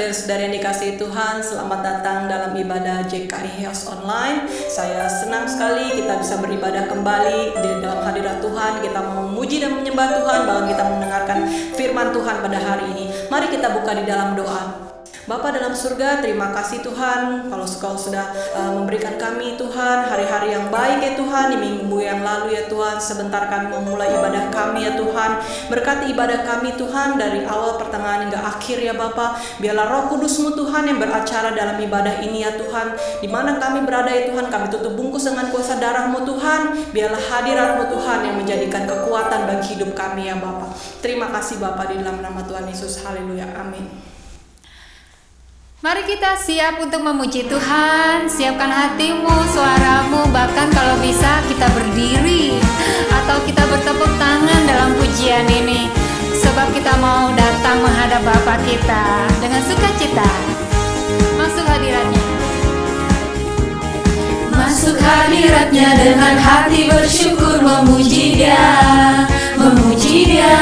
saudara-saudara yang dikasihi Tuhan, selamat datang dalam ibadah JKI House Online. Saya senang sekali kita bisa beribadah kembali di dalam hadirat Tuhan. Kita mau memuji dan menyembah Tuhan, bahkan kita mendengarkan firman Tuhan pada hari ini. Mari kita buka di dalam doa. Bapa dalam surga, terima kasih Tuhan kalau Engkau sudah memberikan kami Tuhan hari-hari yang baik ya Tuhan. Di minggu yang lalu ya Tuhan, sebentar kami memulai ibadah kami ya Tuhan. Berkati ibadah kami Tuhan dari awal pertengahan hingga akhir ya Bapa. Biarlah Roh Kudus-Mu Tuhan yang beracara dalam ibadah ini ya Tuhan. Di mana kami berada ya Tuhan, kami tutup bungkus dengan kuasa darah-Mu Tuhan. Biarlah hadirat-Mu Tuhan yang menjadikan kekuatan bagi hidup kami ya Bapa. Terima kasih Bapa, di dalam nama Tuhan Yesus. Haleluya, amin. Mari kita siap untuk memuji Tuhan. Siapkan hatimu, suaramu, bahkan kalau bisa kita berdiri atau kita bertepuk tangan dalam pujian ini, sebab kita mau datang menghadap Bapa kita dengan sukacita. Masuk hadiratnya. Masuk hadiratnya dengan hati bersyukur, memuji Dia, memuji Dia.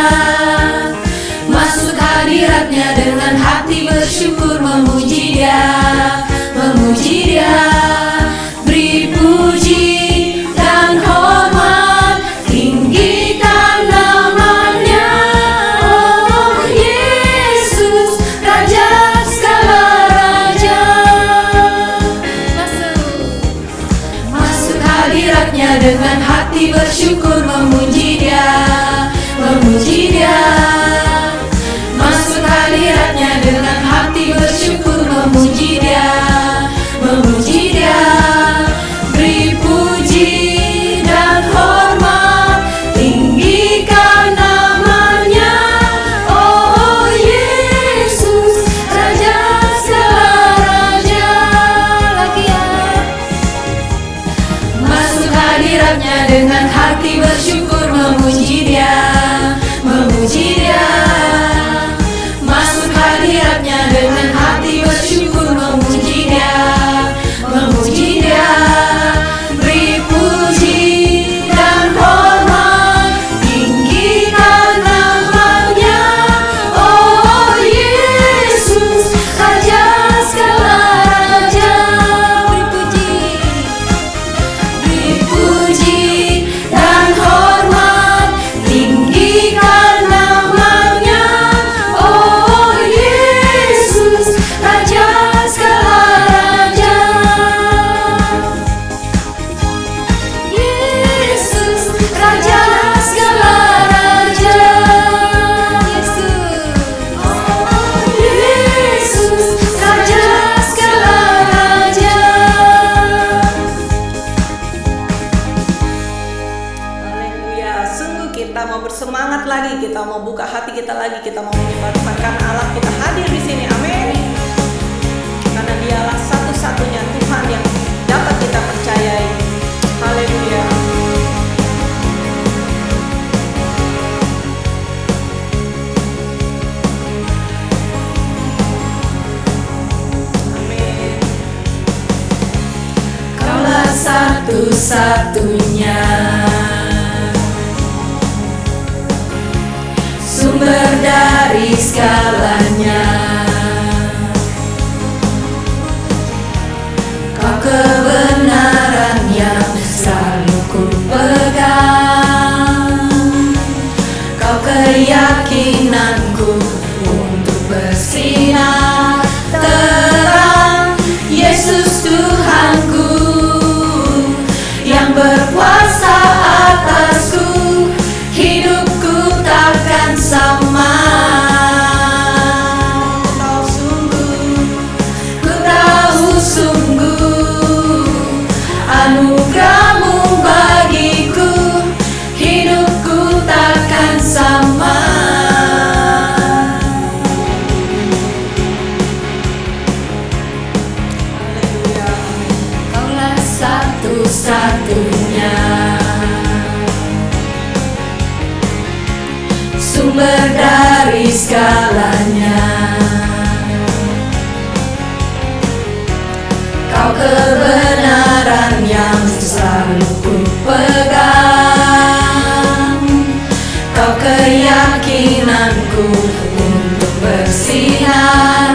Masuk hadiratnya dengan hati bersyukur, memuji Dia, memuji Dia. Beri puji dan hormat, tinggikan namanya. Oh Yesus, Raja segala raja. Masuk hadiratnya dengan hati bersyukur, memuji Dia, memuji Dia. Hadiratnya dengan hati bersyukur, memuji Dia, memuji Dia. Beri puji dan hormat, tinggikan namanya. Oh Yesus, Raja segala raja. Lagi ya. Masuk hadiratnya dengan hati bersyukur, memuji Dia, memuji Dia. Hadiratnya dengan hati bersyukur, memuji Dia, memuji Dia. Beri puji dan hormat, tinggikan namanya. Oh Yesus, Raja segala raja. Beri puji dan hormat, tinggikan namanya. Oh Yesus, Raja segala raja. Yesus, Raja segala raja. Oh Yesus, Raja segala raja. Haleluya. Sungguh kita mau bersemangat lagi, kita mau buka hati kita lagi, kita mau menyembah Tuhan karena Allah kita hadir di sini. Amin. Karena Dialah satu-satunya Tuhan yang dapat kita percayai. Haleluya. Amin. Kaulah satu-satunya sumber dari segalanya. Kau kebenaran yang selalu ku pegang. Kau keyakinanku untuk bersinar terang. Yesus Tuhanku yang berkuasa atasku, hidupku takkan sama. Ku tahu sungguh anugerah-Mu bagiku, hidupku takkan sama. Haleluya. Kaulah satu-satunya sumber dari segalanya. Kau kebenaran yang selalu ku pegang. Kau keyakinanku untuk bersinar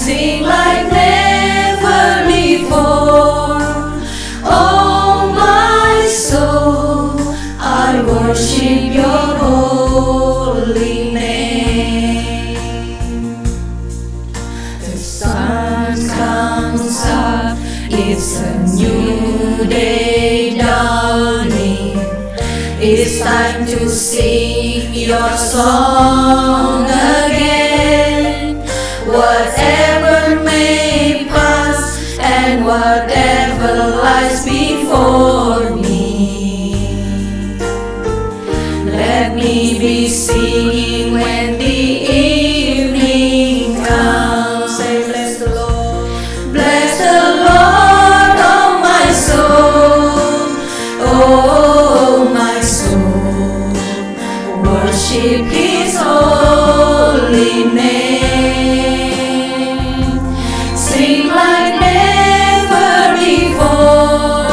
Sing like never before. Oh my soul, I worship your holy name. The sun comes up, it's a new day dawning. It's time to sing your song again. Whatever may pass and whatever lies before me, let me be singing when the evening comes. Say, bless the Lord. Bless the Lord, oh my soul. Oh my soul, worship His holy name. Sing like never before.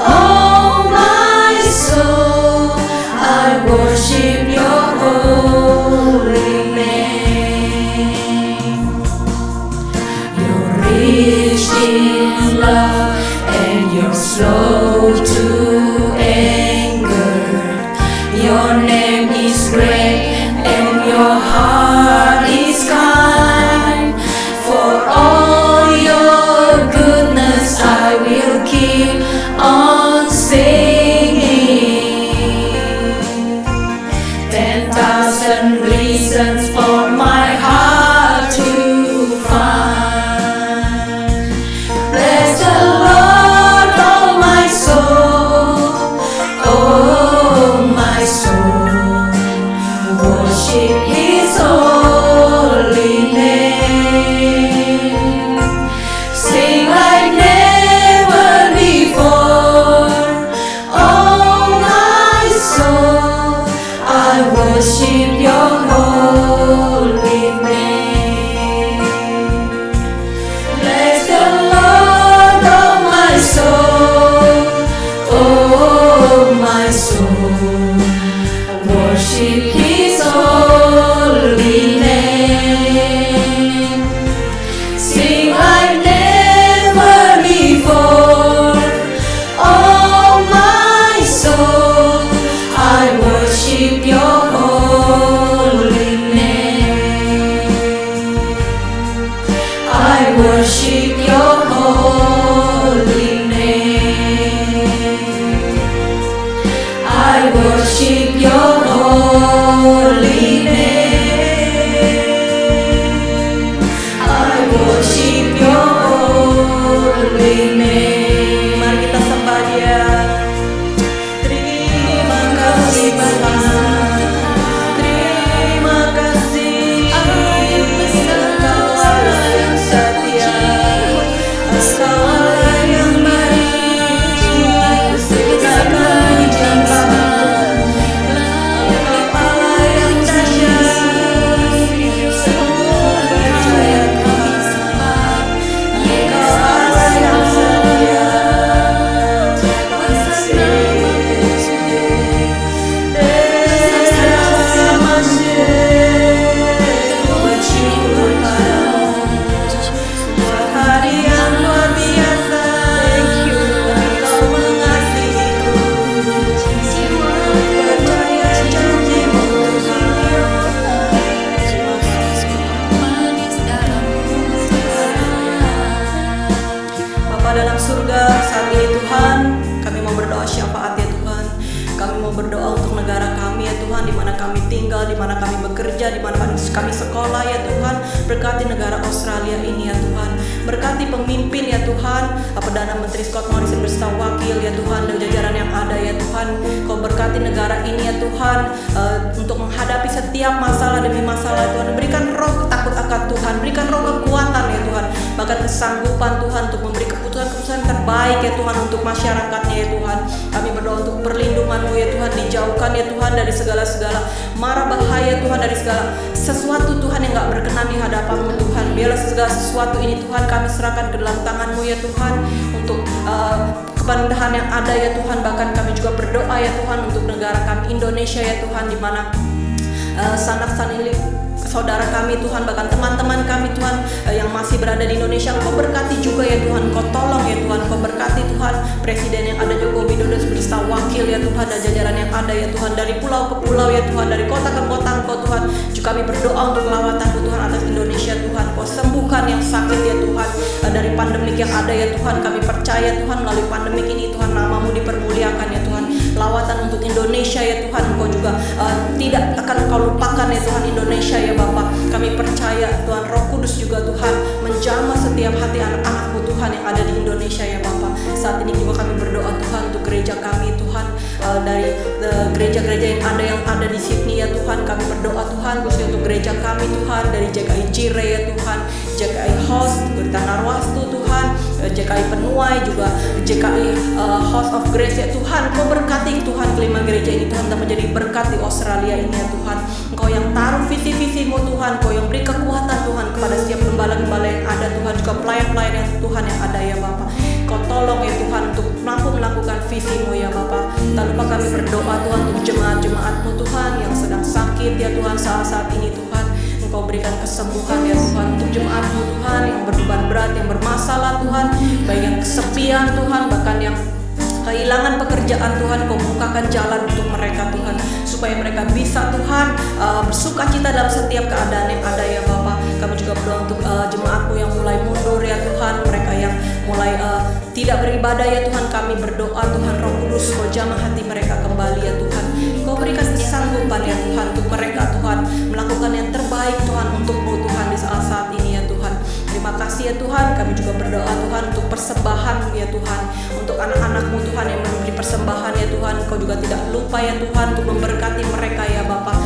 Oh my soul, I worship your holy name. You're rich in love and you're slow to anger. Your name is great and your heart is kind. For all your goodness I will keep on singing. 10,000 reasons for my heart to find. Bless the Lord, oh my soul. Oh my soul, worship His holy name. Sing like never before. Oh my soul, I worship your holy name. Bless the Lord, oh my soul. Oh my soul, worship His holy name. Sing like never before. Oh my soul, I worship your holy name. I worship your holy name. I worship your holy name. I worship your holy name. Mari kita sembah Dia. Terima kasih Tuhan. Terima kasih. Engkau Allah yang setia. Engkau Allah yang baik. Segala janji. Engkau Allah yang dahsyat. Sungguh percaya Tuhan. Engkau Allah yang setia. Bapa dalam surga, saat ini Tuhan, kami mau berdoa syafaat ya Tuhan. Kami mau berdoa untuk negara kami ya Tuhan, di mana kami tinggal, di mana kami bekerja, di mana kami sekolah ya Tuhan. Berkati negara Australia ini ya Tuhan. Berkati pemimpin ya Tuhan, Perdana Menteri Scott Morrison beserta wakil ya Tuhan, dan jajaran yang ada ya Tuhan. Kau berkati negara ini ya Tuhan, untuk menghadapi setiap masalah demi masalah Tuhan. Berikan roh takut akan Tuhan, berikan roh kekuatan ya Tuhan, bahkan kesanggupan Tuhan untuk memberi keputusan-keputusan terbaik ya Tuhan untuk masyarakatnya ya Tuhan. Kami berdoa untuk perlindungan-Mu ya Tuhan, dijauhkan ya Tuhan dari segala-segala mara bahaya Tuhan, dari segala sesuatu Tuhan yang gak berkenan di hadapan-Mu Tuhan. Biarlah segala sesuatu ini Tuhan kami serahkan ke dalam tangan-Mu ya Tuhan, untuk kebandahan yang ada ya Tuhan. Bahkan kami juga berdoa ya Tuhan untuk negara kami Indonesia ya Tuhan, di mana sanak sanili saudara kami Tuhan, bahkan teman-teman kami Tuhan yang masih berada di Indonesia. Engkau berkati juga ya Tuhan, Engkau tolong ya Tuhan, Engkau berkati Tuhan Presiden yang ada Joko Widodo beserta wakil ya Tuhan, dan jajaran yang ada ya Tuhan, dari pulau ke pulau ya Tuhan, dari kota ke kota Engkau Tuhan. Juga kami berdoa untuk lawatan Tuhan atas Indonesia Tuhan, Kau sembuhkan yang sakit ya Tuhan, dari pandemik yang ada ya Tuhan. Kami percaya Tuhan melalui pandemik ini Tuhan namamu dipermuliakan ya Tuhan. Lawatan untuk Indonesia ya Tuhan, Engkau juga tidak akan Kau lupakan ya Tuhan Indonesia ya Bapa. Kami percaya Tuhan Roh Kudus juga Tuhan menjamah setiap hati anak-anak-Mu Tuhan yang ada di Indonesia ya Bapa. Saat ini juga kami berdoa Tuhan untuk gereja kami Tuhan, dari gereja-gereja yang ada di Sydney ya Tuhan. Kami berdoa Tuhan khususnya untuk gereja kami Tuhan, dari JKI Cire ya Tuhan, JKI Host Gurita Narwastu Tuhan, JKI Penuai, juga JKI House of Grace ya Tuhan. Kau berkati Tuhan kelima gereja ini Tuhan, dan menjadi berkat di Australia ini ya Tuhan. Engkau yang taruh visi-visimu Tuhan, Kau yang beri kekuatan Tuhan kepada setiap gembala-gembala yang ada Tuhan, juga pelayan-pelayan yang Tuhan yang ada ya Bapa. Kau tolong ya Tuhan untuk mampu melakukan visi-Mu ya Bapa. Tak lupa kami berdoa Tuhan untuk jemaat-jemaat-Mu Tuhan yang sedang sakit ya Tuhan saat ini Tuhan. Engkau berikan kesembuhan ya Tuhan untuk jemaat-Mu Tuhan yang berbeban berat, yang bermasalah Tuhan, baik yang kesepian Tuhan, bahkan yang kehilangan pekerjaan Tuhan. Kau bukakan jalan untuk mereka Tuhan, supaya mereka bisa Tuhan bersukacita dalam setiap keadaan yang ada ya Bapa. Kami juga berdoa untuk jemaat-Mu yang mulai mundur ya Tuhan, mereka yang mulai tidak beribadah ya Tuhan. Kami berdoa Tuhan Roh Kudus, Kau jamah hati mereka kembali ya Tuhan. Kau berikan kesanggupan ya Tuhan untuk mereka Tuhan melakukan yang terbaik Tuhan untuk-Mu Tuhan di saat-saat ini ya Tuhan. Terima kasih ya Tuhan. Kami juga berdoa Tuhan untuk persembahan ya Tuhan, untuk anak-anak-Mu Tuhan yang memberi persembahan ya Tuhan. Kau juga tidak lupa ya Tuhan untuk memberkati mereka ya Bapa,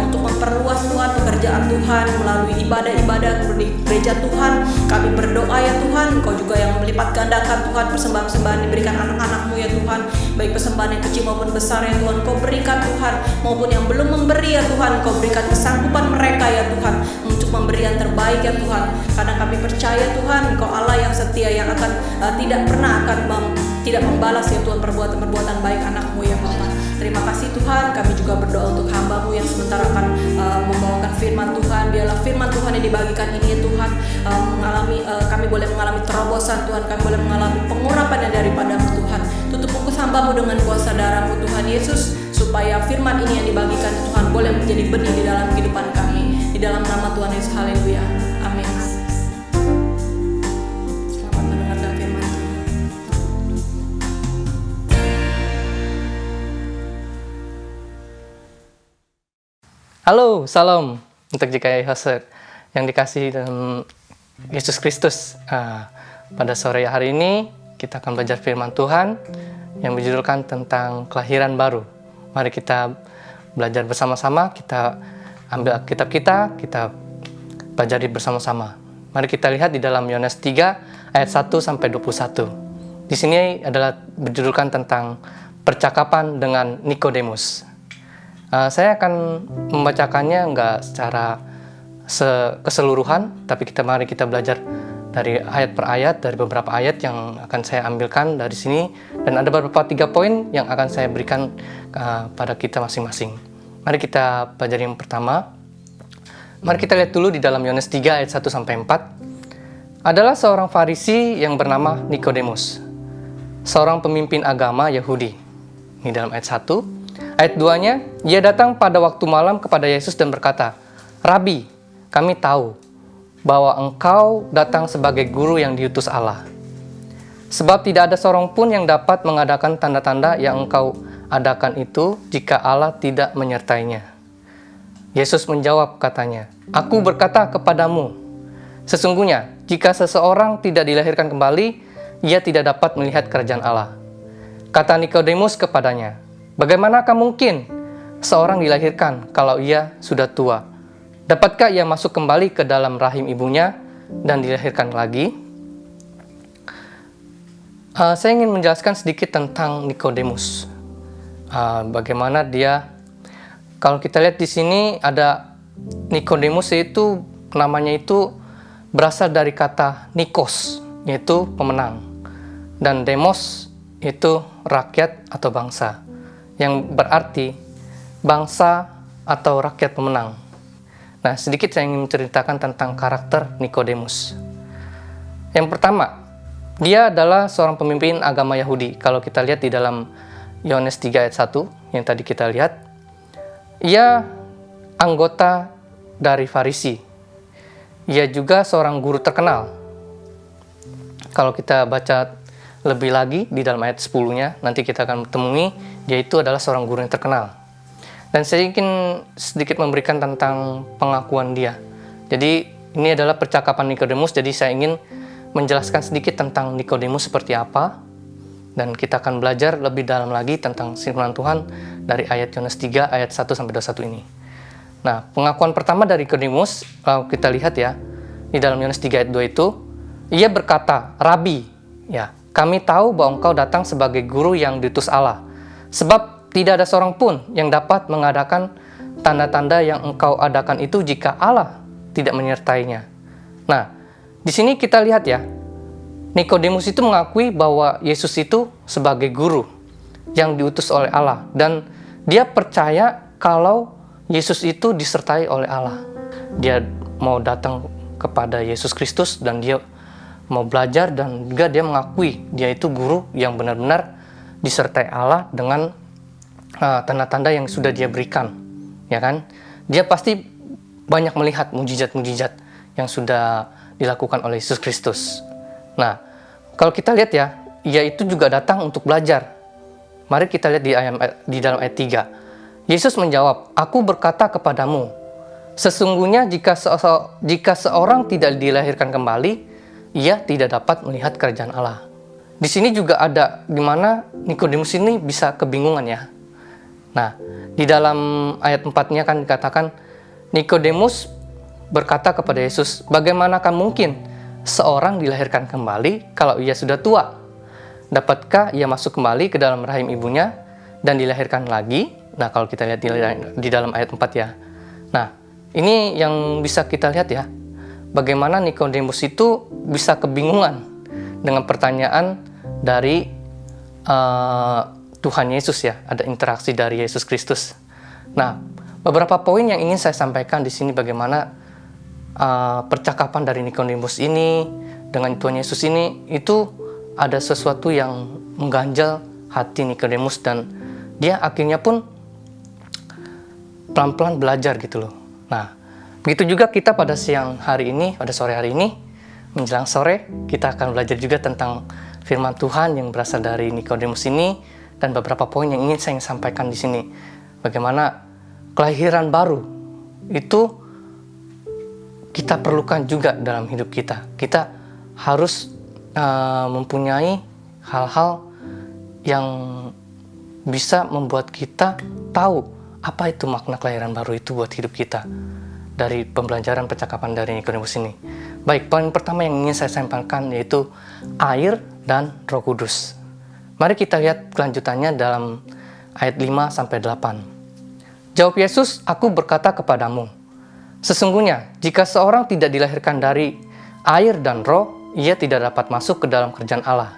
untuk memperluas Tuhan pekerjaan Tuhan melalui ibadah-ibadah di gereja Tuhan. Kami berdoa ya Tuhan, Kau juga yang melipat gandakan Tuhan persembahan-persembahan diberikan anak-anak-Mu ya Tuhan, baik persembahan yang kecil maupun besar ya Tuhan. Kau berikan Tuhan, maupun yang belum memberi ya Tuhan, Kau berikan kesanggupan mereka ya Tuhan untuk memberi yang terbaik ya Tuhan. Karena kami percaya Tuhan, Kau Allah yang setia, yang akan tidak pernah akan tidak membalas ya Tuhan perbuatan-perbuatan baik anak-Mu ya Bapa. Terima kasih Tuhan. Kami juga berdoa untuk hamba-Mu yang sebentar akan membawakan firman Tuhan. Biarlah firman Tuhan yang dibagikan ini ya Tuhan kami boleh mengalami terobosan Tuhan, kami boleh mengalami pengurapan yang daripada-Mu Tuhan. Tutup bungkus hamba-Mu dengan kuasa darah-Mu Tuhan Yesus, supaya firman ini yang dibagikan Tuhan boleh menjadi benih di dalam kehidupan kami. Di dalam nama Tuhan Yesus, haleluya, amin. Selamat mendengarkan firman Tuhan. Halo, salam untuk JKI Host yang dikasihi dalam Yesus Kristus. Pada sore hari ini kita akan belajar firman Tuhan yang berjudulkan tentang kelahiran baru. Mari kita belajar bersama-sama, kita ambil kitab kita pelajari bersama-sama. Mari kita lihat di dalam Yohanes 3 ayat 1 sampai 21. Di sini adalah berjudulkan tentang percakapan dengan Nikodemus. Saya akan membacakannya enggak secara keseluruhan, tapi mari kita belajar dari ayat per ayat, dari beberapa ayat yang akan saya ambilkan dari sini, dan ada beberapa 3 poin yang akan saya berikan pada kita masing-masing. Mari kita pelajari yang pertama. Mari kita lihat dulu di dalam Yohanes 3 ayat 1 sampai 4. Adalah seorang Farisi yang bernama Nikodemus, seorang pemimpin agama Yahudi. Ini dalam ayat 1. Ayat 2-nya, ia datang pada waktu malam kepada Yesus dan berkata, "Rabi, kami tahu bahwa engkau datang sebagai guru yang diutus Allah. Sebab tidak ada seorang pun yang dapat mengadakan tanda-tanda yang engkau adakan itu jika Allah tidak menyertainya." Yesus menjawab katanya, "Aku berkata kepadamu, sesungguhnya jika seseorang tidak dilahirkan kembali, ia tidak dapat melihat kerajaan Allah." Kata Nikodemus kepadanya, "Bagaimanakah mungkin seorang dilahirkan kalau ia sudah tua? Dapatkah ia masuk kembali ke dalam rahim ibunya dan dilahirkan lagi?" Saya ingin menjelaskan sedikit tentang Nikodemus. Bagaimana dia, kalau kita lihat di sini ada Nikodemus, itu namanya itu berasal dari kata Nikos, yaitu pemenang, dan Demos itu rakyat atau bangsa, yang berarti bangsa atau rakyat pemenang. Nah, sedikit saya ingin menceritakan tentang karakter Nikodemus. Yang pertama, dia adalah seorang pemimpin agama Yahudi. Kalau kita lihat di dalam Yohanes 3 ayat 1 yang tadi kita lihat, ia anggota dari Farisi. Ia juga seorang guru terkenal. Kalau kita baca lebih lagi di dalam ayat 10-nya, nanti kita akan menemui dia itu adalah seorang guru yang terkenal. Dan saya ingin sedikit memberikan tentang pengakuan dia. Jadi ini adalah percakapan Nikodemus, jadi saya ingin menjelaskan sedikit tentang Nikodemus seperti apa, dan kita akan belajar lebih dalam lagi tentang firman Tuhan dari ayat Yohanes 3 ayat 1 sampai 21 ini. Nah, pengakuan pertama dari Nikodemus, kalau kita lihat ya, di dalam Yohanes 3 ayat 2 itu, ia berkata, "Rabi, ya, kami tahu bahwa engkau datang sebagai guru yang diutus Allah, sebab tidak ada seorang pun yang dapat mengadakan tanda-tanda yang engkau adakan itu jika Allah tidak menyertainya." Nah, di sini kita lihat ya, Nikodemus itu mengakui bahwa Yesus itu sebagai guru yang diutus oleh Allah, dan dia percaya kalau Yesus itu disertai oleh Allah. Dia mau datang kepada Yesus Kristus dan dia mau belajar, dan juga dia mengakui dia itu guru yang benar-benar disertai Allah dengan tanda-tanda yang sudah dia berikan, ya kan? Dia pasti banyak melihat mujizat-mujizat yang sudah dilakukan oleh Yesus Kristus. Nah, kalau kita lihat ya, ia itu juga datang untuk belajar. Mari kita lihat di dalam ayat 3. Yesus menjawab, "Aku berkata kepadamu, sesungguhnya jika seorang tidak dilahirkan kembali, ia tidak dapat melihat kerajaan Allah." Di sini juga ada di mana Nikodemus ini bisa kebingungan ya. Nah, di dalam ayat 4-nya kan dikatakan, Nikodemus berkata kepada Yesus, "Bagaimanakah mungkin seorang dilahirkan kembali kalau ia sudah tua? Dapatkah ia masuk kembali ke dalam rahim ibunya dan dilahirkan lagi?" Nah, kalau kita lihat di dalam ayat 4 ya. Nah, ini yang bisa kita lihat ya. Bagaimana Nikodemus itu bisa kebingungan dengan pertanyaan dari Tuhan Yesus ya. Ada interaksi dari Yesus Kristus. Nah, beberapa poin yang ingin saya sampaikan di sini bagaimana percakapan dari Nikodemus ini dengan Tuhan Yesus ini, itu ada sesuatu yang mengganjal hati Nikodemus, dan dia akhirnya pun pelan-pelan belajar gitu loh. Nah, begitu juga kita pada siang hari ini, pada sore hari ini, menjelang sore, kita akan belajar juga tentang firman Tuhan yang berasal dari Nikodemus ini, dan beberapa poin yang ingin saya sampaikan di sini. Bagaimana kelahiran baru itu kita perlukan juga dalam hidup kita. Kita harus mempunyai hal-hal yang bisa membuat kita tahu apa itu makna kelahiran baru itu buat hidup kita. Dari pembelajaran percakapan dari Nikodemus ini. Baik, poin pertama yang ingin saya sampaikan yaitu air dan Roh Kudus. Mari kita lihat kelanjutannya dalam ayat 5-8. Jawab Yesus, "Aku berkata kepadamu, sesungguhnya jika seorang tidak dilahirkan dari air dan roh, ia tidak dapat masuk ke dalam kerajaan Allah.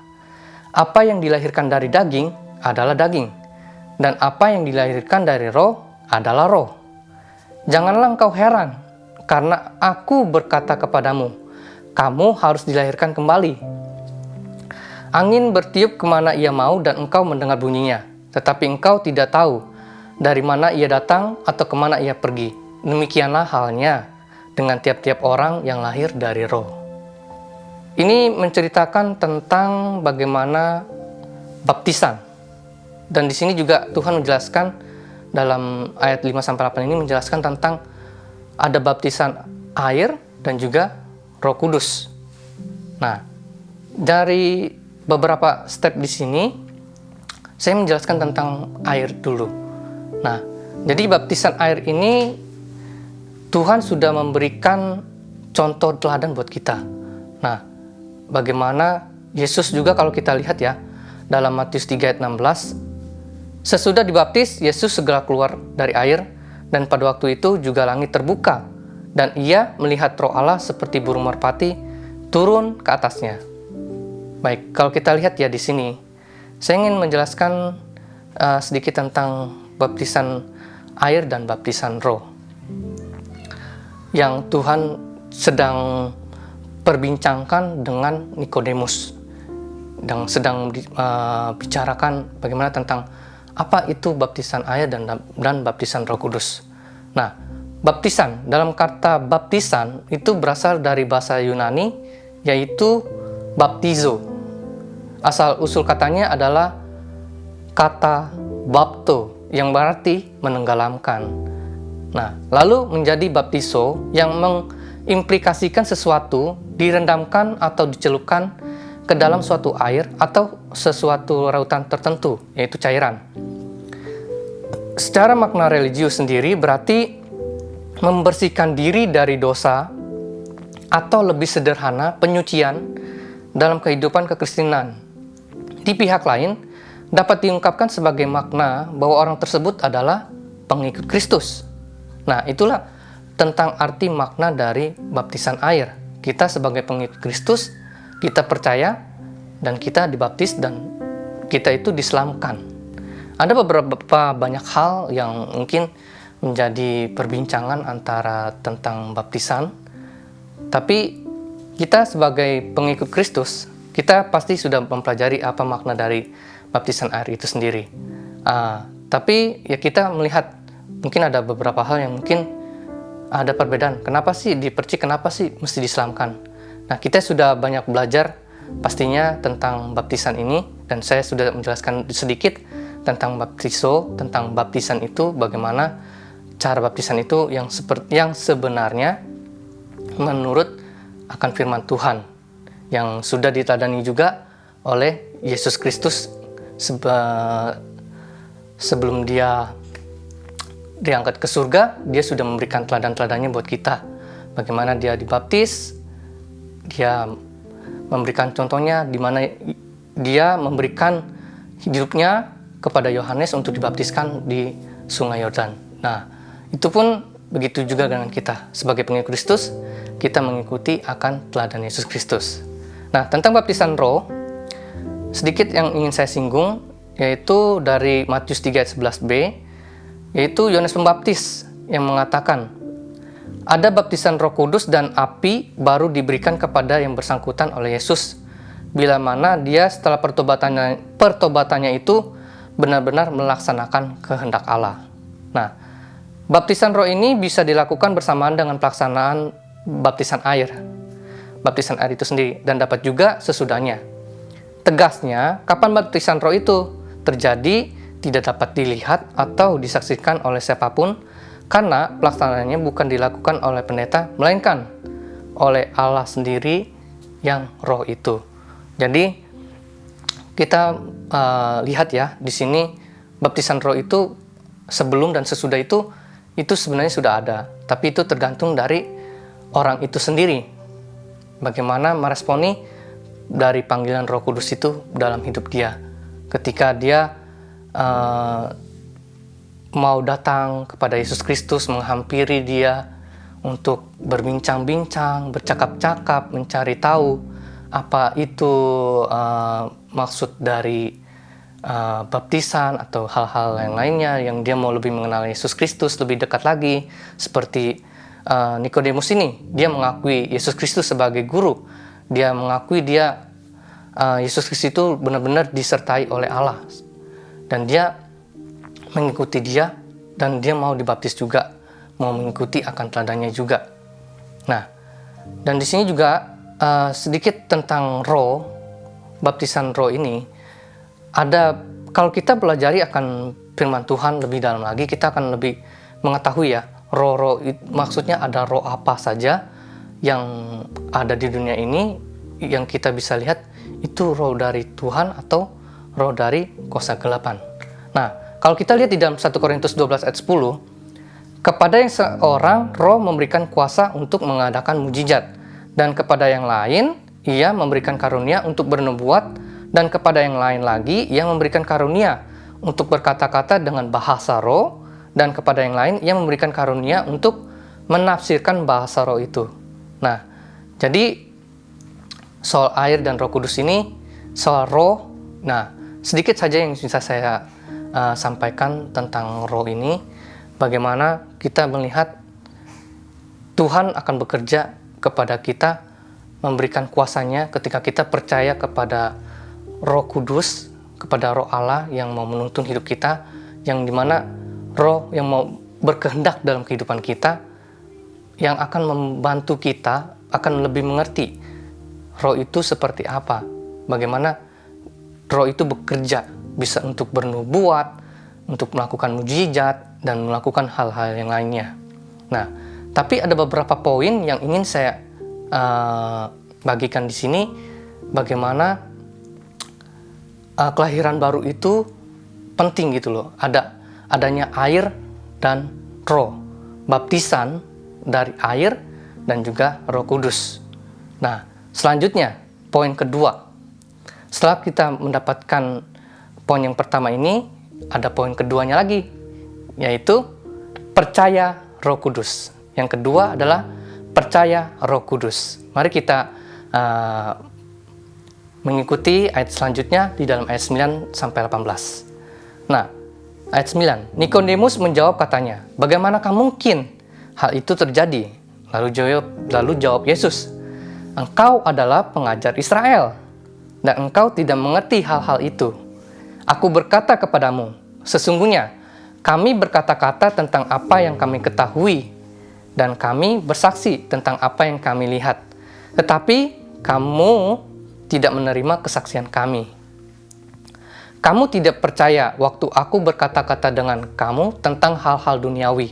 Apa yang dilahirkan dari daging adalah daging, dan apa yang dilahirkan dari roh adalah roh. Janganlah engkau heran, karena aku berkata kepadamu, kamu harus dilahirkan kembali. Angin bertiup kemana ia mau dan engkau mendengar bunyinya, tetapi engkau tidak tahu dari mana ia datang atau kemana ia pergi. Demikianlah halnya dengan tiap-tiap orang yang lahir dari roh." Ini menceritakan tentang bagaimana baptisan. Dan di sini juga Tuhan menjelaskan dalam ayat 5-8 ini menjelaskan tentang ada baptisan air dan juga Roh Kudus. Nah, dari beberapa step di sini saya menjelaskan tentang air dulu. Nah, jadi baptisan air ini Tuhan sudah memberikan contoh teladan buat kita. Nah, bagaimana Yesus juga kalau kita lihat ya, dalam Matius 3 ayat 16, sesudah dibaptis, Yesus segera keluar dari air, dan pada waktu itu juga langit terbuka, dan ia melihat Roh Allah seperti burung merpati turun ke atasnya. Baik, kalau kita lihat ya di sini, saya ingin menjelaskan sedikit tentang baptisan air dan baptisan roh yang Tuhan sedang perbincangkan dengan Nikodemus, dan sedang bicarakan bagaimana tentang apa itu baptisan air dan baptisan Roh Kudus. Nah, baptisan, dalam kata baptisan itu berasal dari bahasa Yunani, yaitu baptizo. Asal usul katanya adalah kata bapto, yang berarti menenggelamkan. Nah, lalu menjadi baptizo yang mengimplikasikan sesuatu direndamkan atau dicelupkan ke dalam suatu air atau sesuatu rautan tertentu, yaitu cairan. Secara makna religius sendiri berarti membersihkan diri dari dosa, atau lebih sederhana, penyucian dalam kehidupan kekristenan. Di pihak lain, dapat diungkapkan sebagai makna bahwa orang tersebut adalah pengikut Kristus. Nah, itulah tentang arti makna dari baptisan air. Kita sebagai pengikut Kristus, kita percaya dan kita dibaptis dan kita itu diselamatkan. Ada beberapa banyak hal yang mungkin menjadi perbincangan antara tentang baptisan, tapi kita sebagai pengikut Kristus, kita pasti sudah mempelajari apa makna dari baptisan air itu sendiri. Tapi ya kita melihat mungkin ada beberapa hal yang mungkin ada perbedaan. Kenapa sih dipercik? Kenapa sih mesti diselamatkan? Nah, kita sudah banyak belajar pastinya tentang baptisan ini, dan saya sudah menjelaskan sedikit tentang baptiso, tentang baptisan itu, bagaimana cara baptisan itu yang sebenarnya menurut akan firman Tuhan yang sudah diteladani juga oleh Yesus Kristus sebelum dia diangkat ke surga. Dia sudah memberikan teladan-teladannya buat kita, bagaimana dia dibaptis. Dia memberikan contohnya di mana dia memberikan hidupnya kepada Yohanes untuk dibaptiskan di Sungai Yordan. Nah, itu pun begitu juga dengan kita sebagai pengikut Kristus, kita mengikuti akan teladan Yesus Kristus. Nah, tentang baptisan roh, sedikit yang ingin saya singgung, yaitu dari Matius 3 ayat 11b, yaitu Yohanes Pembaptis yang mengatakan, ada baptisan Roh Kudus dan api baru diberikan kepada yang bersangkutan oleh Yesus, bila mana dia setelah pertobatannya itu benar-benar melaksanakan kehendak Allah. Nah, baptisan roh ini bisa dilakukan bersamaan dengan pelaksanaan baptisan air itu sendiri, dan dapat juga sesudahnya. Tegasnya, kapan baptisan roh itu terjadi tidak dapat dilihat atau disaksikan oleh siapapun, karena pelaksanaannya bukan dilakukan oleh pendeta, melainkan oleh Allah sendiri yang roh itu. Jadi kita lihat ya di sini, baptisan roh itu sebelum dan sesudah itu sebenarnya sudah ada, tapi itu tergantung dari orang itu sendiri, bagaimana meresponi dari panggilan Roh Kudus itu dalam hidup dia. Ketika dia mau datang kepada Yesus Kristus, menghampiri dia untuk berbincang-bincang, bercakap-cakap, mencari tahu apa itu maksud dari baptisan atau hal-hal yang lainnya, yang dia mau lebih mengenal Yesus Kristus lebih dekat lagi. Seperti Nikodemus ini, dia mengakui Yesus Kristus sebagai guru, dia mengakui Yesus Kristus itu benar-benar disertai oleh Allah, dan dia mengikuti dia, dan dia mau dibaptis juga, mau mengikuti akan teladannya juga. Nah, dan di sini juga sedikit tentang roh, baptisan roh ini. Ada, kalau kita pelajari akan firman Tuhan lebih dalam lagi, kita akan lebih mengetahui ya, roh maksudnya ada roh apa saja yang ada di dunia ini, yang kita bisa lihat itu roh dari Tuhan atau roh dari kuasa gelapan. Nah, kalau kita lihat di dalam 1 Korintus 12 ayat 10, kepada yang seorang roh memberikan kuasa untuk mengadakan mujizat, dan kepada yang lain ia memberikan karunia untuk bernubuat, dan kepada yang lain lagi ia memberikan karunia untuk berkata-kata dengan bahasa roh, dan kepada yang lain ia memberikan karunia untuk menafsirkan bahasa roh itu. Nah, jadi soal air dan Roh Kudus ini, soal roh, nah sedikit saja yang bisa saya sampaikan tentang roh ini. bagaimana kita melihat Tuhan akan bekerja kepada kita, memberikan kuasanya ketika kita percaya kepada Roh Kudus, kepada Roh Allah yang mau menuntun hidup kita, yang dimana Roh yang mau berkehendak dalam kehidupan kita, yang akan membantu kita akan lebih mengerti Roh itu seperti apa, bagaimana Roh itu bekerja, bisa untuk bernubuat, untuk melakukan mujizat, dan melakukan hal-hal yang lainnya. Nah, tapi ada beberapa poin yang ingin saya bagikan di sini, bagaimana kelahiran baru itu penting gitu loh. Adanya air dan Roh, baptisan dari air dan juga Roh Kudus. Nah, selanjutnya poin kedua. Setelah kita mendapatkan poin yang pertama ini, ada poin keduanya lagi, yaitu percaya Roh Kudus. Yang kedua adalah percaya Roh Kudus. Mari kita mengikuti ayat selanjutnya di dalam ayat 9 sampai 18. Nah, ayat 9. Nikodemus menjawab katanya, "Bagaimanakah mungkin hal itu terjadi?" Lalu jawab Yesus, "Engkau adalah pengajar Israel, dan engkau tidak mengerti hal-hal itu. Aku berkata kepadamu, sesungguhnya kami berkata-kata tentang apa yang kami ketahui, dan kami bersaksi tentang apa yang kami lihat. Tetapi kamu tidak menerima kesaksian kami. Kamu tidak percaya waktu aku berkata-kata dengan kamu tentang hal-hal duniawi.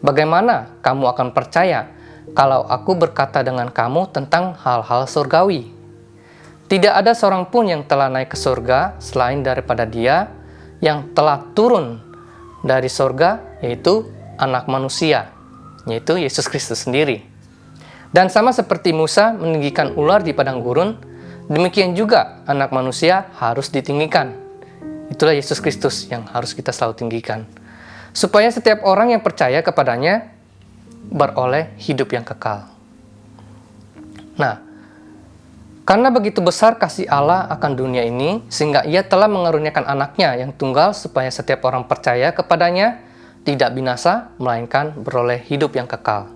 Bagaimana kamu akan percaya kalau aku berkata dengan kamu tentang hal-hal surgawi? Tidak ada seorang pun yang telah naik ke surga selain daripada Dia yang telah turun dari surga, yaitu Anak Manusia, yaitu Yesus Kristus sendiri. Dan sama seperti Musa meninggikan ular di padang gurun, demikian juga Anak Manusia harus ditinggikan. Itulah Yesus Kristus yang harus kita selalu tinggikan, supaya setiap orang yang percaya kepadanya beroleh hidup yang kekal. Nah, karena begitu besar kasih Allah akan dunia ini, sehingga Ia telah mengaruniakan anaknya yang tunggal, supaya setiap orang percaya kepadanya tidak binasa, melainkan beroleh hidup yang kekal.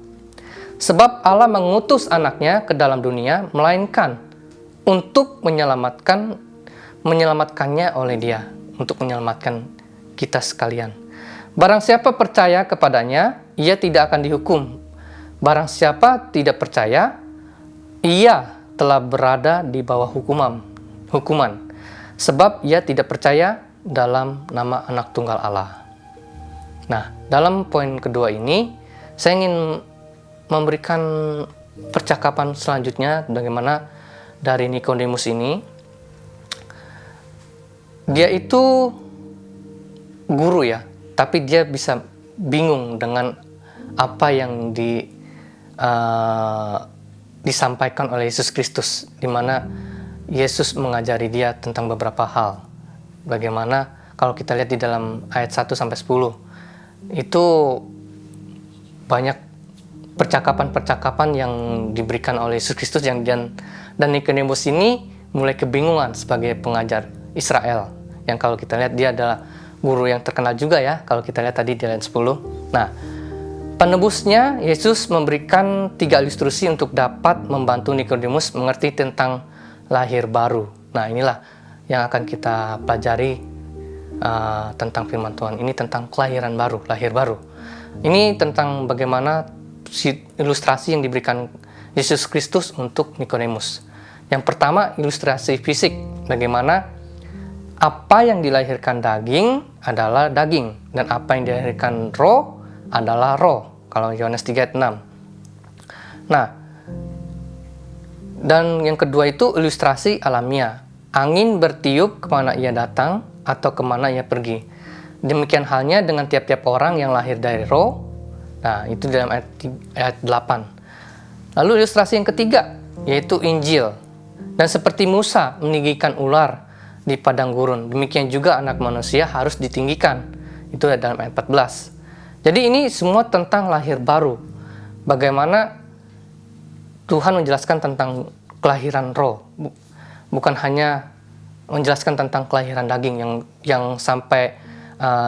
Sebab Allah mengutus anaknya ke dalam dunia, melainkan untuk menyelamatkannya oleh Dia, untuk menyelamatkan kita sekalian. Barang siapa percaya kepadanya, ia tidak akan dihukum. Barang siapa tidak percaya, ia telah berada di bawah hukuman, sebab ia tidak percaya dalam nama Anak Tunggal Allah. Nah, dalam poin kedua ini, saya ingin memberikan percakapan selanjutnya bagaimana dari Nikodemus ini. Dia itu guru ya, tapi dia bisa bingung dengan apa yang disampaikan oleh Yesus Kristus, di mana Yesus mengajari dia tentang beberapa hal. Bagaimana kalau kita lihat di dalam ayat 1-10, itu banyak percakapan-percakapan yang diberikan oleh Yesus Kristus dan Nikodemus ini mulai kebingungan sebagai pengajar Israel, yang kalau kita lihat dia adalah guru yang terkenal juga ya, kalau kita lihat tadi di ayat 10. Nah, penebusnya Yesus memberikan 3 ilustrasi untuk dapat membantu Nikodemus mengerti tentang lahir baru. Nah, inilah yang akan kita pelajari tentang firman Tuhan ini, tentang kelahiran baru, lahir baru. Ini tentang bagaimana ilustrasi yang diberikan Yesus Kristus untuk Nikodemus. Yang pertama, ilustrasi fisik, bagaimana apa yang dilahirkan daging adalah daging, dan apa yang dilahirkan roh adalah roh, kalau Yohanes 3:6. Nah, dan yang kedua itu ilustrasi alamiah. Angin bertiup kemana ia datang atau kemana ia pergi. Demikian halnya dengan tiap-tiap orang yang lahir dari roh. Nah, itu dalam ayat 8. Lalu ilustrasi yang ketiga, yaitu Injil. Dan seperti Musa meninggikan ular di padang gurun, demikian juga Anak Manusia harus ditinggikan. Itu dalam ayat 14. Jadi ini semua tentang lahir baru. Bagaimana Tuhan menjelaskan tentang kelahiran roh, bukan hanya menjelaskan tentang kelahiran daging yang sampai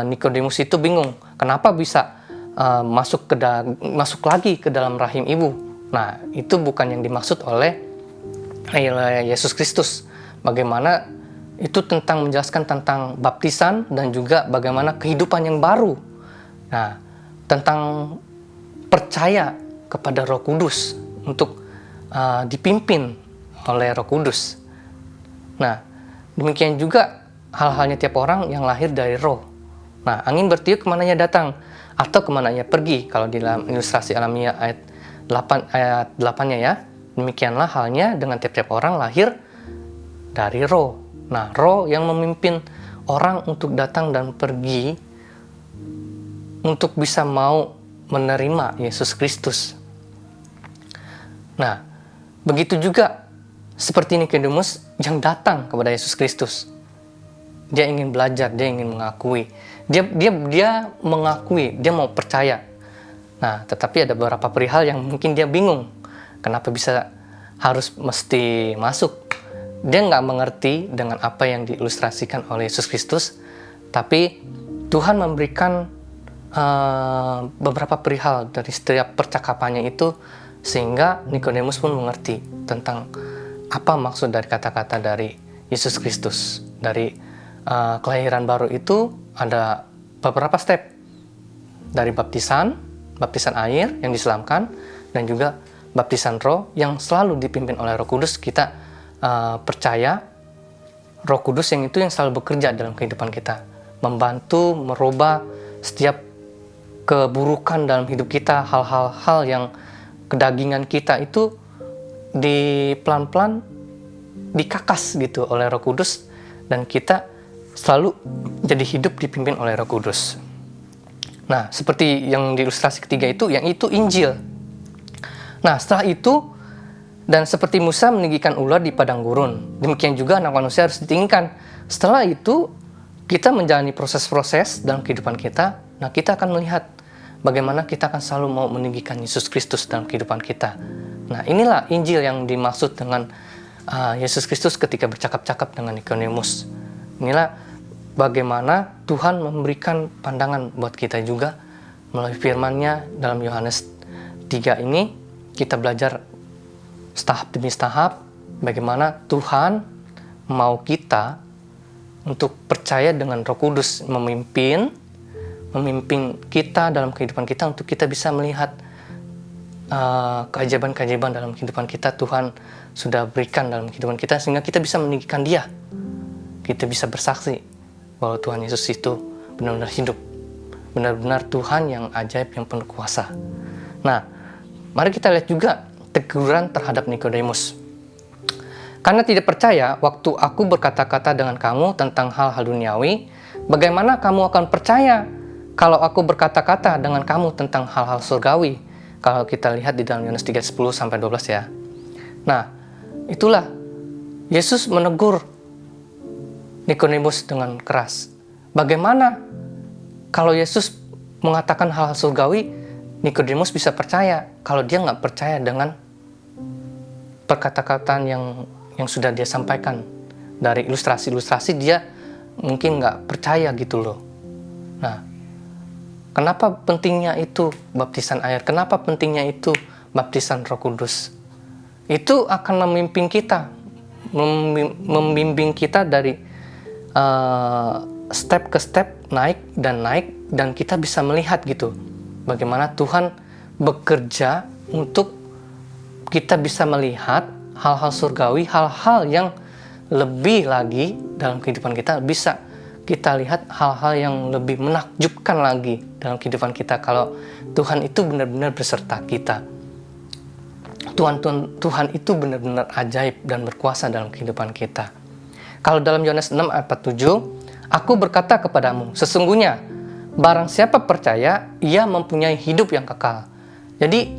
Nikodemus itu bingung, kenapa bisa masuk lagi ke dalam rahim ibu. Nah, itu bukan yang dimaksud oleh Yesus Kristus. Bagaimana itu menjelaskan tentang baptisan dan juga bagaimana kehidupan yang baru. Nah, tentang percaya kepada Roh Kudus untuk dipimpin oleh Roh Kudus. Nah, demikian juga hal-halnya tiap orang yang lahir dari Roh. Nah, angin bertiup kemananya datang atau kemananya pergi. Kalau di dalam ilustrasi alamiah ayat 8-nya ya, demikianlah halnya dengan tiap-tiap orang lahir dari Roh. Nah, Roh yang memimpin orang untuk datang dan pergi untuk bisa mau menerima Yesus Kristus. Nah, begitu juga seperti Nikodemus yang datang kepada Yesus Kristus. Dia ingin belajar, dia ingin mengakui. Dia mengakui, dia mau percaya. Nah, tetapi ada beberapa perihal yang mungkin dia bingung. Kenapa bisa harus mesti masuk? Dia nggak mengerti dengan apa yang diilustrasikan oleh Yesus Kristus. Tapi Tuhan memberikan beberapa perihal dari setiap percakapannya itu, sehingga Nikodemus pun mengerti tentang apa maksud dari kata-kata dari Yesus Kristus. Dari kelahiran baru itu ada beberapa step. Dari baptisan air yang diselamkan, dan juga baptisan Roh yang selalu dipimpin oleh Roh Kudus. Kita percaya Roh Kudus yang selalu bekerja dalam kehidupan kita, membantu merubah setiap keburukan dalam hidup kita, hal-hal yang kedagingan kita itu pelan-pelan dikakas gitu oleh Roh Kudus, dan kita selalu jadi hidup dipimpin oleh Roh Kudus. Nah, seperti yang di ilustrasi ketiga itu, yang itu Injil. Nah, setelah itu, dan seperti Musa meninggikan ular di padang gurun, demikian juga anak manusia harus ditinggikan. Setelah itu, kita menjalani proses-proses dalam kehidupan kita. Nah, kita akan melihat bagaimana kita akan selalu mau meninggikan Yesus Kristus dalam kehidupan kita. Nah, inilah Injil yang dimaksud dengan Yesus Kristus ketika bercakap-cakap dengan Nikodemus. Inilah bagaimana Tuhan memberikan pandangan buat kita juga melalui firman-Nya dalam Yohanes 3 ini. Kita belajar tahap demi tahap bagaimana Tuhan mau kita untuk percaya dengan Roh Kudus memimpin kita dalam kehidupan kita, untuk kita bisa melihat keajaiban-keajaiban dalam kehidupan kita Tuhan sudah berikan dalam kehidupan kita, sehingga kita bisa meninggikan Dia. Kita bisa bersaksi bahwa Tuhan Yesus itu benar-benar hidup, benar-benar Tuhan yang ajaib, yang penuh kuasa. Nah, mari kita lihat juga teguran terhadap Nikodemus. Karena tidak percaya waktu aku berkata-kata dengan kamu tentang hal-hal duniawi, bagaimana kamu akan percaya kalau aku berkata-kata dengan kamu tentang hal-hal surgawi? Kalau kita lihat di dalam Yohanes 3:10-12 ya. Nah, itulah Yesus menegur Nikodemus dengan keras. Bagaimana kalau Yesus mengatakan hal-hal surgawi, Nikodemus bisa percaya kalau dia nggak percaya dengan perkata-kata yang sudah dia sampaikan. Dari ilustrasi-ilustrasi dia mungkin nggak percaya gitu loh. Nah, kenapa pentingnya itu baptisan air? Kenapa pentingnya itu baptisan Roh Kudus? Itu akan membimbing kita dari step ke step, naik, dan kita bisa melihat gitu bagaimana Tuhan bekerja untuk kita bisa melihat hal-hal surgawi, hal-hal yang lebih lagi dalam kehidupan kita. Bisa kita lihat hal-hal yang lebih menakjubkan lagi dalam kehidupan kita kalau Tuhan itu benar-benar beserta kita. Tuhan itu benar-benar ajaib dan berkuasa dalam kehidupan kita. Kalau dalam Yohanes 6 ayat 47, aku berkata kepadamu, sesungguhnya barang siapa percaya, ia mempunyai hidup yang kekal. Jadi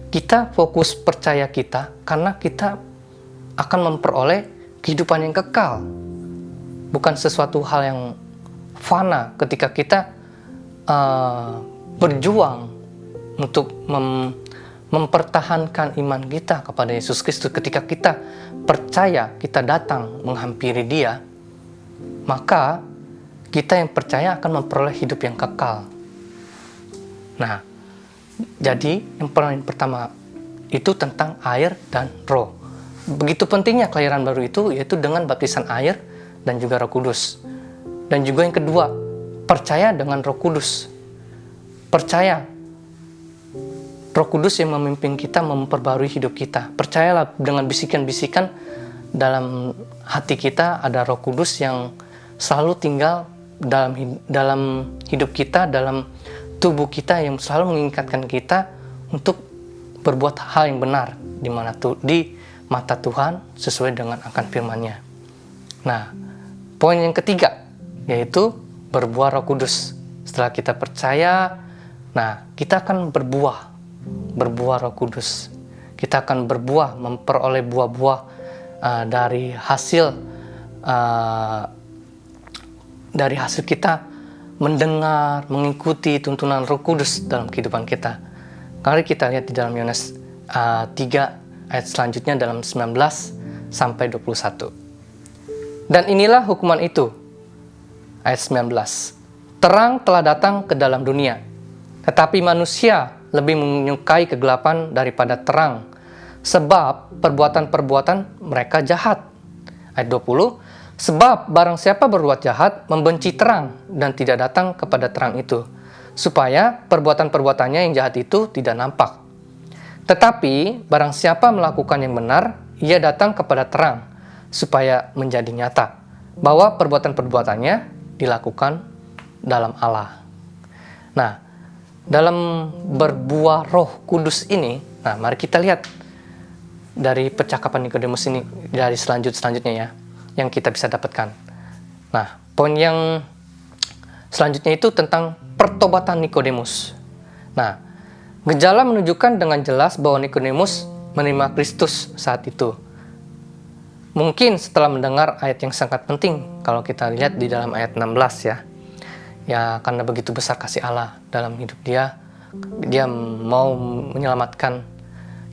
kita fokus percaya kita karena kita akan memperoleh kehidupan yang kekal. Bukan sesuatu hal yang fana ketika kita berjuang untuk mempertahankan iman kita kepada Yesus Kristus. Ketika kita percaya, kita datang menghampiri Dia, maka kita yang percaya akan memperoleh hidup yang kekal. Nah, jadi yang pertama itu tentang air dan roh. Begitu pentingnya kelahiran baru itu, yaitu dengan baptisan air dan juga Roh Kudus. Dan juga yang kedua, percaya dengan Roh Kudus. Percaya Roh Kudus yang memimpin kita, memperbarui hidup kita. Percayalah dengan bisikan-bisikan dalam hati kita ada Roh Kudus yang selalu tinggal dalam hidup kita, dalam tubuh kita, yang selalu mengingatkan kita untuk berbuat hal yang benar di mata Tuhan sesuai dengan akan firman-Nya. Nah, poin yang ketiga yaitu berbuah Roh Kudus. Setelah kita percaya, nah kita akan berbuah Roh Kudus. Kita akan berbuah, memperoleh buah-buah dari hasil kita mendengar, mengikuti tuntunan Roh Kudus dalam kehidupan kita. Mari kita lihat di dalam Yohanes 3 ayat selanjutnya dalam 19 sampai 21. Dan inilah hukuman itu, ayat 19. Terang telah datang ke dalam dunia, tetapi manusia lebih menyukai kegelapan daripada terang, sebab perbuatan-perbuatan mereka jahat. Ayat 20. Sebab barang siapa berbuat jahat membenci terang dan tidak datang kepada terang itu, supaya perbuatan-perbuatannya yang jahat itu tidak nampak. Tetapi barang siapa melakukan yang benar, ia datang kepada terang, supaya menjadi nyata bahwa perbuatan-perbuatannya dilakukan dalam Allah. Nah, dalam berbuah Roh Kudus ini, nah mari kita lihat dari percakapan Nikodemus ini dari selanjutnya ya, yang kita bisa dapatkan. Nah, poin yang selanjutnya itu tentang pertobatan Nikodemus. Nah, gejala menunjukkan dengan jelas bahwa Nikodemus menerima Kristus saat itu. Mungkin setelah mendengar ayat yang sangat penting, kalau kita lihat di dalam ayat 16 ya. Ya, karena begitu besar kasih Allah dalam hidup dia mau menyelamatkan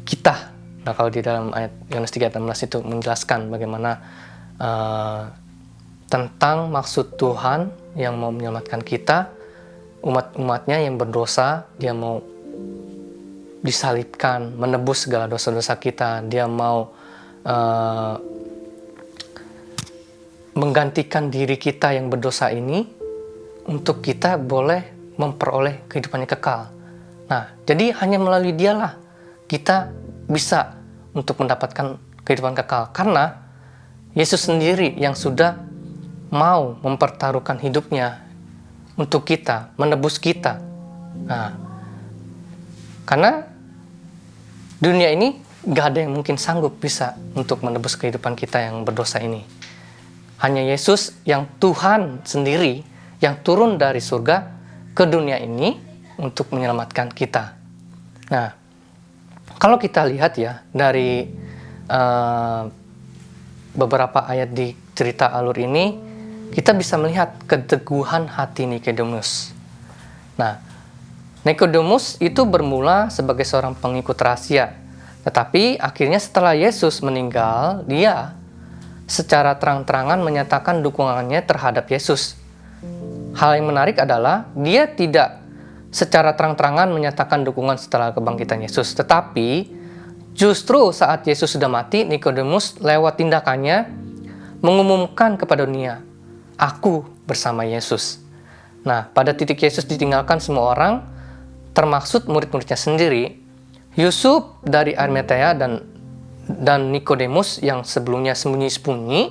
kita. Nah, kalau di dalam ayat Yohanes 3 ayat 16 itu menjelaskan bagaimana tentang maksud Tuhan yang mau menyelamatkan kita, umat-umatnya yang berdosa, dia mau disalibkan, menebus segala dosa-dosa kita, dia mau menggantikan diri kita yang berdosa ini untuk kita boleh memperoleh kehidupan yang kekal. Nah, jadi hanya melalui dialah kita bisa untuk mendapatkan kehidupan kekal, karena Yesus sendiri yang sudah mau mempertaruhkan hidupnya untuk kita, menebus kita. Nah, karena dunia ini gak ada yang mungkin sanggup bisa untuk menebus kehidupan kita yang berdosa ini. Hanya Yesus yang Tuhan sendiri yang turun dari surga ke dunia ini untuk menyelamatkan kita. Nah, kalau kita lihat ya dari beberapa ayat di cerita alur ini, kita bisa melihat keteguhan hati Nikodemus. Nah, Nikodemus itu bermula sebagai seorang pengikut rahasia, tetapi akhirnya setelah Yesus meninggal, dia secara terang-terangan menyatakan dukungannya terhadap Yesus. Hal yang menarik adalah dia tidak secara terang-terangan menyatakan dukungan setelah kebangkitan Yesus, tetapi justru saat Yesus sudah mati, Nikodemus lewat tindakannya mengumumkan kepada dunia, aku bersama Yesus. Nah, pada titik Yesus ditinggalkan semua orang, termaksud murid-muridnya sendiri, Yusuf dari Arimatea dan Nikodemus yang sebelumnya sembunyi-sembunyi,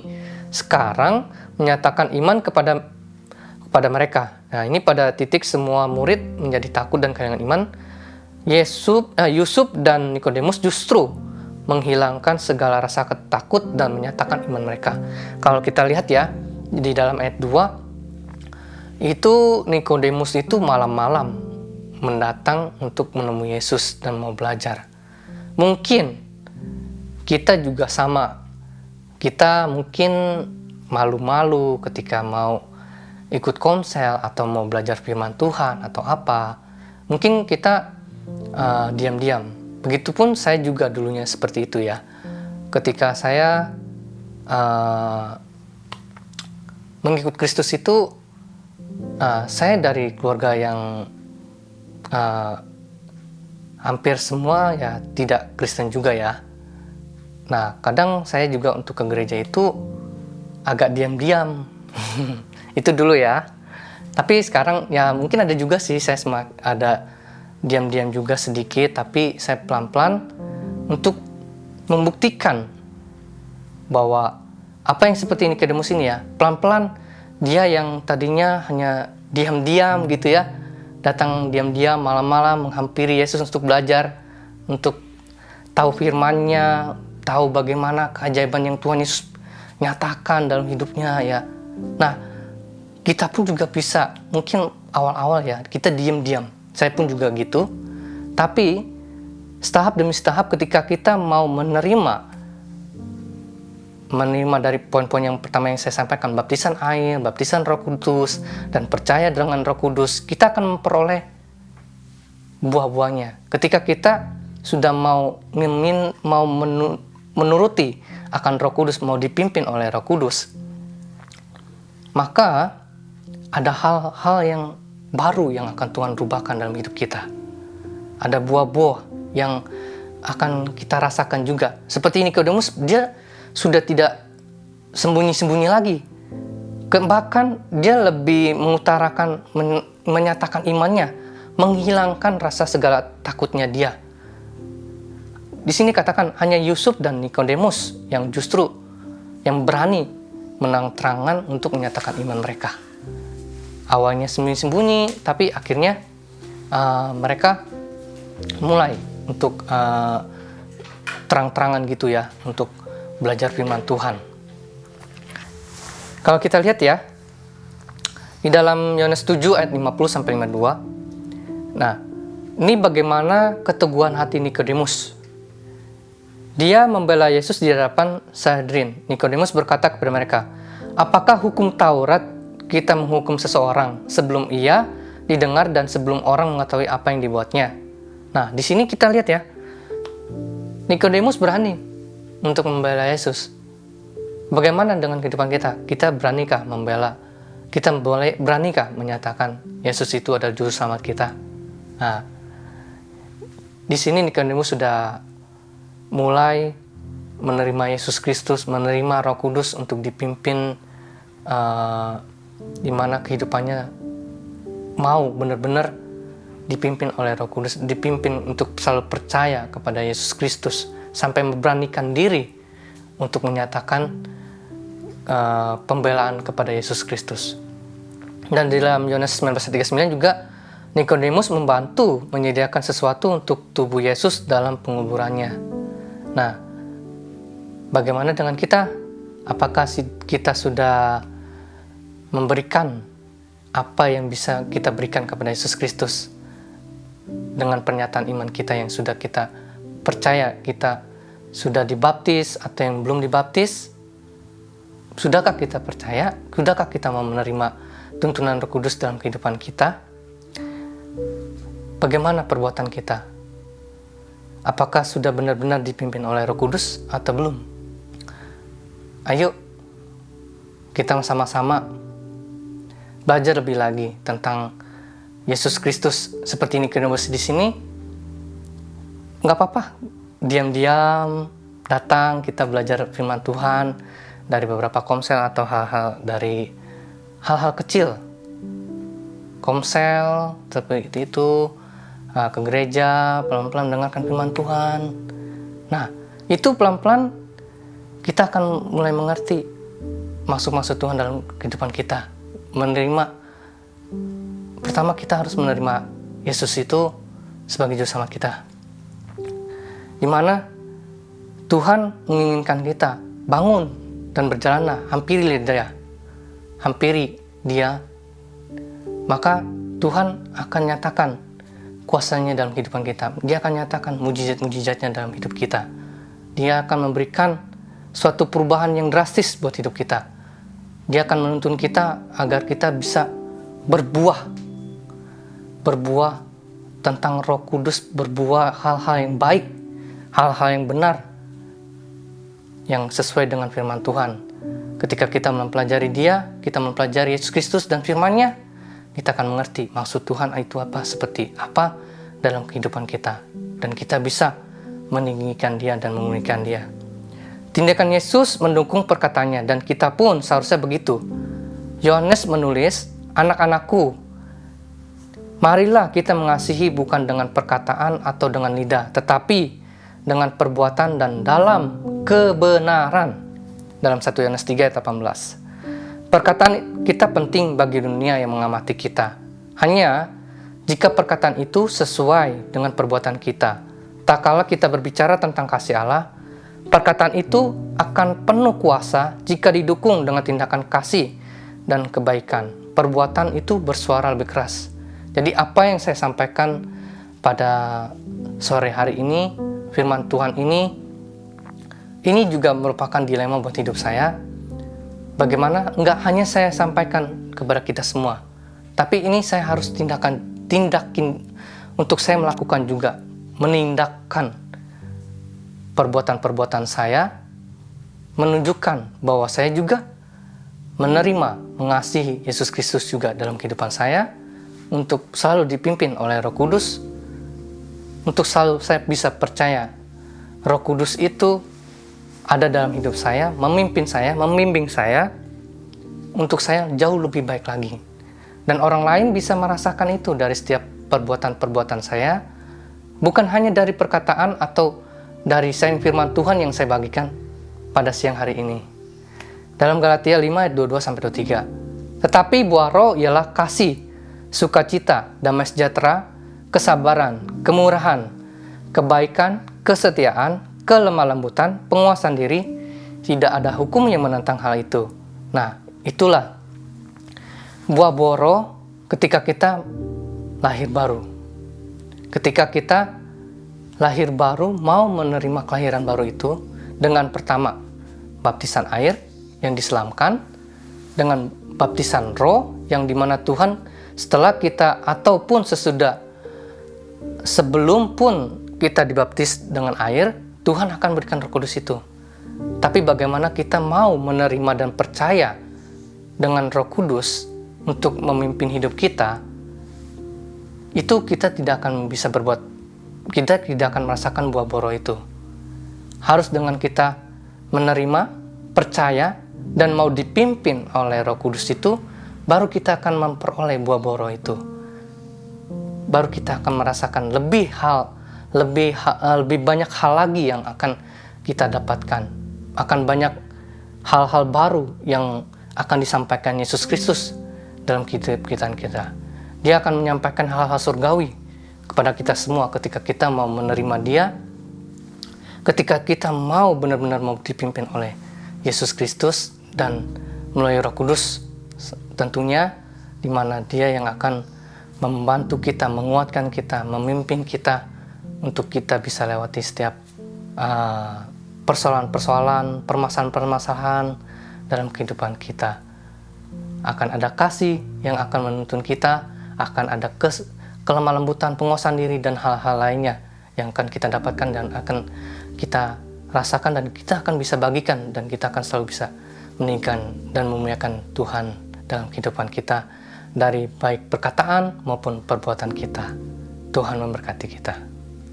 sekarang menyatakan iman kepada mereka. Nah, ini pada titik semua murid menjadi takut dan kehilangan iman. Yusuf dan Nikodemus justru menghilangkan segala rasa takut dan menyatakan iman mereka. Kalau kita lihat ya, di dalam ayat 2, itu Nikodemus itu malam-malam mendatang untuk menemui Yesus dan mau belajar. Mungkin kita juga sama. Kita mungkin malu-malu ketika mau ikut komsel atau mau belajar firman Tuhan atau apa. Mungkin kita diam-diam. Begitupun saya juga dulunya seperti itu ya. Ketika saya mengikut Kristus itu, saya dari keluarga yang uh, hampir semua ya tidak Kristen juga ya. Nah, kadang saya juga untuk ke gereja itu agak diam-diam. Itu dulu ya. Tapi sekarang ya mungkin ada juga sih, saya ada diam-diam juga sedikit, tapi saya pelan-pelan untuk membuktikan bahwa apa yang seperti Nikodemus ini ya, pelan-pelan dia yang tadinya hanya diam-diam gitu ya, datang diam-diam malam-malam menghampiri Yesus untuk belajar, untuk tahu firman-Nya, tahu bagaimana keajaiban yang Tuhan Yesus nyatakan dalam hidupnya ya. Nah, kita pun juga bisa, mungkin awal-awal ya, kita diam-diam. Saya pun juga gitu. Tapi, setahap demi setahap ketika kita mau menerima dari poin-poin yang pertama yang saya sampaikan, baptisan air, baptisan Roh Kudus, dan percaya dengan Roh Kudus, kita akan memperoleh buah-buahnya. Ketika kita sudah mau menuruti akan Roh Kudus, mau dipimpin oleh Roh Kudus, maka ada hal-hal yang baru yang akan Tuhan rubahkan dalam hidup kita. Ada buah-buah yang akan kita rasakan juga. Seperti Nikodemus, dia sudah tidak sembunyi-sembunyi lagi. Bahkan dia lebih mengutarakan, menyatakan imannya, menghilangkan rasa segala takutnya dia. Di sini katakan hanya Yusuf dan Nikodemus yang justru yang berani menang-terangan untuk menyatakan iman mereka. Awalnya sembunyi-sembunyi, tapi akhirnya mereka mulai untuk terang-terangan gitu ya, untuk belajar firman Tuhan. Kalau kita lihat ya, di dalam Yohanes 7 ayat 50-52, nah, ini bagaimana keteguhan hati Nikodemus. Dia membela Yesus di hadapan Sanhedrin. Nikodemus berkata kepada mereka, apakah hukum Taurat kita menghukum seseorang sebelum ia didengar dan sebelum orang mengetahui apa yang dibuatnya? Nah, di sini kita lihat ya, Nikodemus berani untuk membela Yesus. Bagaimana dengan kehidupan kita? Kita beranikah membela? Kita beranikah menyatakan Yesus itu adalah juru selamat kita? Nah, di sini Nikodemus sudah mulai menerima Yesus Kristus, menerima Roh Kudus untuk dipimpin, di mana kehidupannya mau benar-benar dipimpin oleh Roh Kudus, dipimpin untuk selalu percaya kepada Yesus Kristus, sampai memberanikan diri untuk menyatakan pembelaan kepada Yesus Kristus. Dan di dalam Yohanes 19:39 juga Nikodemus membantu menyediakan sesuatu untuk tubuh Yesus dalam penguburannya. Nah, bagaimana dengan kita? Apakah kita sudah memberikan apa yang bisa kita berikan kepada Yesus Kristus dengan pernyataan iman kita yang sudah kita percaya, kita sudah dibaptis atau yang belum dibaptis? Sudahkah kita percaya? Sudahkah kita mau menerima tuntunan Roh Kudus dalam kehidupan kita? Bagaimana perbuatan kita? Apakah sudah benar-benar dipimpin oleh Roh Kudus atau belum? Ayo kita sama-sama belajar lebih lagi tentang Yesus Kristus. Seperti Nikodemus di sini, nggak apa-apa, diam-diam datang kita belajar firman Tuhan dari beberapa komsel atau dari hal-hal kecil. Komsel seperti itu, ke gereja, pelan-pelan mendengarkan firman Tuhan. Nah, itu pelan-pelan kita akan mulai mengerti maksud-maksud Tuhan dalam kehidupan kita. Menerima, pertama kita harus menerima Yesus itu sebagai juru selamat kita, di mana Tuhan menginginkan kita bangun dan berjalanlah, hampiri Dia, maka Tuhan akan nyatakan kuasanya dalam kehidupan kita. Dia akan nyatakan mujizat-mujizatnya dalam hidup kita. Dia akan memberikan suatu perubahan yang drastis buat hidup kita. Dia akan menuntun kita agar kita bisa berbuah tentang Roh Kudus, berbuah hal-hal yang baik, hal-hal yang benar, yang sesuai dengan firman Tuhan. Ketika kita mempelajari Dia, kita mempelajari Yesus Kristus dan firman-Nya, kita akan mengerti maksud Tuhan itu apa, seperti apa dalam kehidupan kita. Dan kita bisa meninggikan Dia dan memuliakan Dia. Tindakan Yesus mendukung perkataannya, dan kita pun seharusnya begitu. Yohanes menulis, "Anak-anakku, marilah kita mengasihi bukan dengan perkataan atau dengan lidah, tetapi dengan perbuatan dan dalam kebenaran." Dalam 1 Yohanes 3 ayat 18. Perkataan kita penting bagi dunia yang mengamati kita. Hanya jika perkataan itu sesuai dengan perbuatan kita. Tak kala kita berbicara tentang kasih Allah, perkataan itu akan penuh kuasa jika didukung dengan tindakan kasih dan kebaikan. Perbuatan itu bersuara lebih keras. Jadi apa yang saya sampaikan pada sore hari ini, firman Tuhan ini juga merupakan dilema buat hidup saya. Bagaimana enggak hanya saya sampaikan kepada kita semua, tapi ini saya harus tindakin untuk saya melakukan juga, menindakkan perbuatan-perbuatan saya, menunjukkan bahwa saya juga menerima, mengasihi Yesus Kristus juga dalam kehidupan saya, untuk selalu dipimpin oleh Roh Kudus, untuk selalu saya bisa percaya Roh Kudus itu ada dalam hidup saya, memimpin saya, membimbing saya, untuk saya jauh lebih baik lagi. Dan orang lain bisa merasakan itu dari setiap perbuatan-perbuatan saya, bukan hanya dari perkataan atau dari sains firman Tuhan yang saya bagikan pada siang hari ini. Dalam Galatia 5 ayat 22-23. Tetapi buah roh ialah kasih, sukacita, damai sejahtera, kesabaran, kemurahan, kebaikan, kesetiaan, kelemah lembutan, penguasaan diri. Tidak ada hukum yang menentang hal itu. Nah, itulah buah roh ketika kita lahir baru. Ketika kita lahir baru, mau menerima kelahiran baru itu dengan pertama baptisan air yang diselamkan, dengan baptisan roh yang dimana Tuhan setelah kita ataupun sebelum pun kita dibaptis dengan air, Tuhan akan berikan Roh Kudus itu. Tapi bagaimana kita mau menerima dan percaya dengan Roh Kudus untuk memimpin hidup kita, itu kita tidak akan bisa berbuat, kita tidak akan merasakan buah roh itu. Harus dengan kita menerima, percaya, dan mau dipimpin oleh Roh Kudus itu, baru kita akan memperoleh buah roh itu. Baru kita akan merasakan lebih banyak hal lagi yang akan kita dapatkan. Akan banyak hal-hal baru yang akan disampaikan Yesus Kristus dalam kehidupan kita. Dia akan menyampaikan hal-hal surgawi kepada kita semua ketika kita mau menerima Dia, ketika kita mau benar-benar mau dipimpin oleh Yesus Kristus dan melalui Roh Kudus tentunya, di mana Dia yang akan membantu kita, menguatkan kita, memimpin kita untuk kita bisa lewati setiap persoalan-persoalan, permasalahan-permasalahan dalam kehidupan kita. Akan ada kasih yang akan menuntun kita, akan ada kelemah lembutan, penguasaan diri, dan hal-hal lainnya yang akan kita dapatkan dan akan kita rasakan, dan kita akan bisa bagikan, dan kita akan selalu bisa meninggikan dan memuliakan Tuhan dalam kehidupan kita, dari baik perkataan maupun perbuatan kita. Tuhan memberkati kita.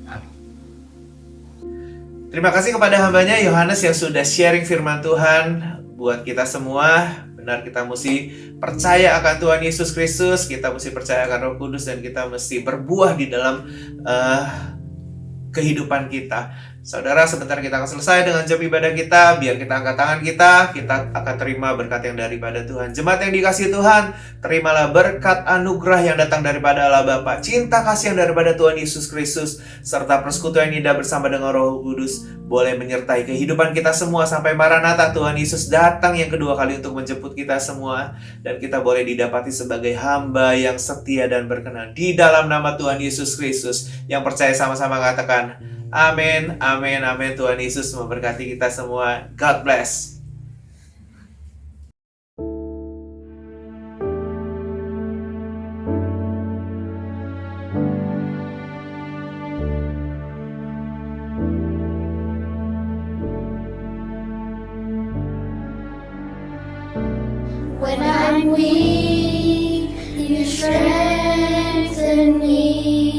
Amin. Terima kasih kepada hambanya Yohanes yang sudah sharing firman Tuhan buat kita semua. Benar, kita mesti percaya akan Tuhan Yesus Kristus, kita mesti percaya akan Roh Kudus, dan kita mesti berbuah di dalam kehidupan kita. Saudara, sebentar kita akan selesai dengan jam ibadah kita. Biar kita angkat tangan kita akan terima berkat yang daripada Tuhan. Jemaat yang dikasihi Tuhan, terimalah berkat anugerah yang datang daripada Allah Bapa, cinta kasih yang daripada Tuhan Yesus Kristus, serta persekutuan yang indah bersama dengan Roh Kudus boleh menyertai kehidupan kita semua sampai Maranatha, Tuhan Yesus datang yang kedua kali untuk menjemput kita semua, dan kita boleh didapati sebagai hamba yang setia dan berkenan di dalam nama Tuhan Yesus Kristus. Yang percaya sama-sama katakan amin, amin, amin. Tuhan Yesus memberkati kita semua. God bless. When I'm weak, you strengthen me.